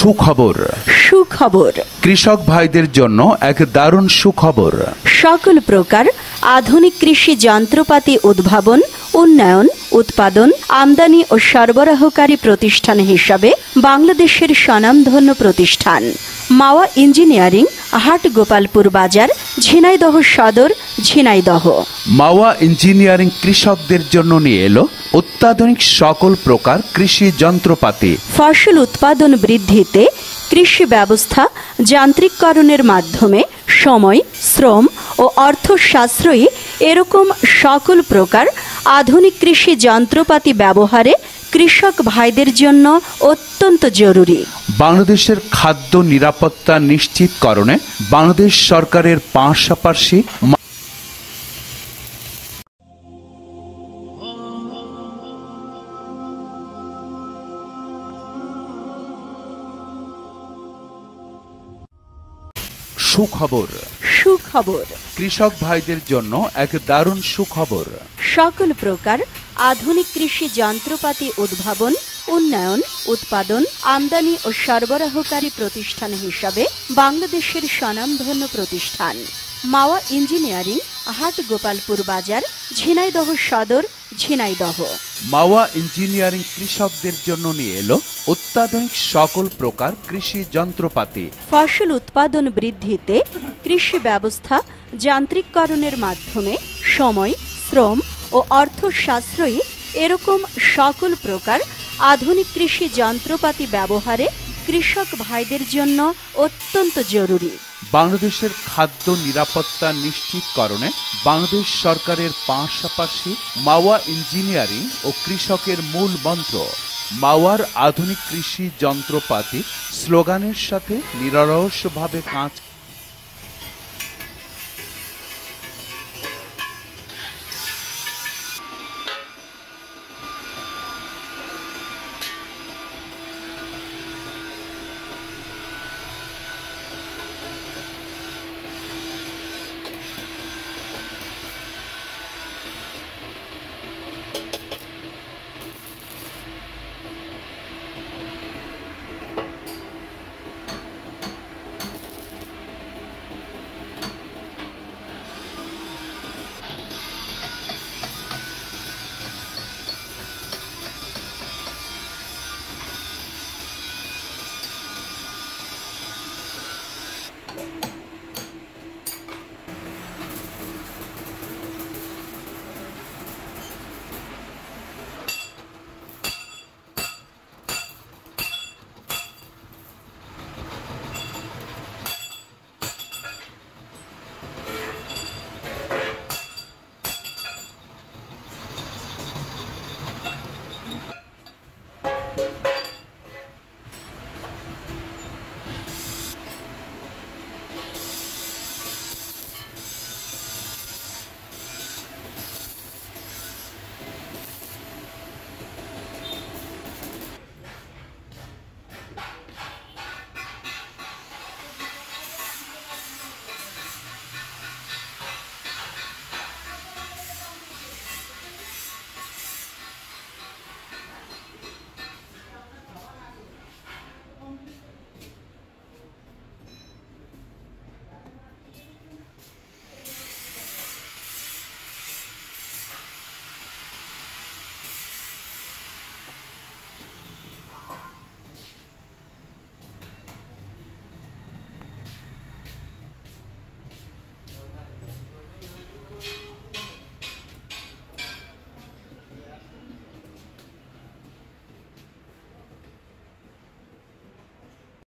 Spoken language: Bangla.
সুখবর সুখবর কৃষক ভাইদের জন্য এক দারুণ সুখবর। সকল প্রকার আধুনিক কৃষি যন্ত্রপাতি উদ্ভাবন, উন্নয়ন, উৎপাদন, আমদানি ও সরবরাহকারী প্রতিষ্ঠান হিসাবে বাংলাদেশের স্বনামধন্য প্রতিষ্ঠান মাওয়া ইঞ্জিনিয়ারিং, হাটগোপালপুর বাজার, ঝিনাইদহ সদর, ঝিনাইদহ। মাওয়া ইঞ্জিনিয়ারিং কৃষকদের জন্য নিয়ে এলো অত্যাধুনিক সকল প্রকার কৃষি যন্ত্রপাতি। ফসল উৎপাদন বৃদ্ধিতে কৃষি ব্যবস্থা যান্ত্রিককরণের মাধ্যমে সময়, শ্রম ও অর্থ সাশ্রয়ী এরকম সকল প্রকার আধুনিক কৃষি যন্ত্রপাতি ব্যবহারে কৃষক ভাইদের জন্য অত্যন্ত জরুরি। বাংলাদেশের খাদ্য নিরাপত্তা নিশ্চিতকরণে বাংলাদেশ সরকারের পাশাপাশি সুখবর সুখবর কৃষক ভাইদের জন্য এক দারুণ সুখবর। সকল প্রকার আধুনিক কৃষি যন্ত্রপাতি উদ্ভাবন, উন্নয়ন, উৎপাদন, আমদানি ও সরবরাহকারী প্রতিষ্ঠান হিসাবে বাংলাদেশের স্বনামধন্য প্রতিষ্ঠান মাওয়া ইঞ্জিনিয়ারিং, হাটগোপালপুর বাজার, ঝিনাইদহ সদর, ঝিনাইদহ। মাওয়া ইঞ্জিনিয়ারিং কৃষকদের জন্য নিয়ে এলো অত্যাধুনিক সকল প্রকার কৃষি যন্ত্রপাতি। ফসল উৎপাদন বৃদ্ধিতে কৃষি ব্যবস্থা যান্ত্রিককরণের মাধ্যমে সময়, শ্রম ও অর্থ সাশ্রয়ী এরকম সকল প্রকার আধুনিক কৃষি যন্ত্রপাতি ব্যবহারে কৃষক ভাইদের জন্য অত্যন্ত জরুরি। বাংলাদেশের খাদ্য নিরাপত্তা নিশ্চিতকরণে বাংলাদেশ সরকারের পাশাপাশি মাওয়া ইঞ্জিনিয়ারিং ও কৃষকের মূল মন্ত্র মাওয়ার আধুনিক কৃষি যন্ত্রপাতি স্লোগানের সাথে নিরলসভাবে কাজ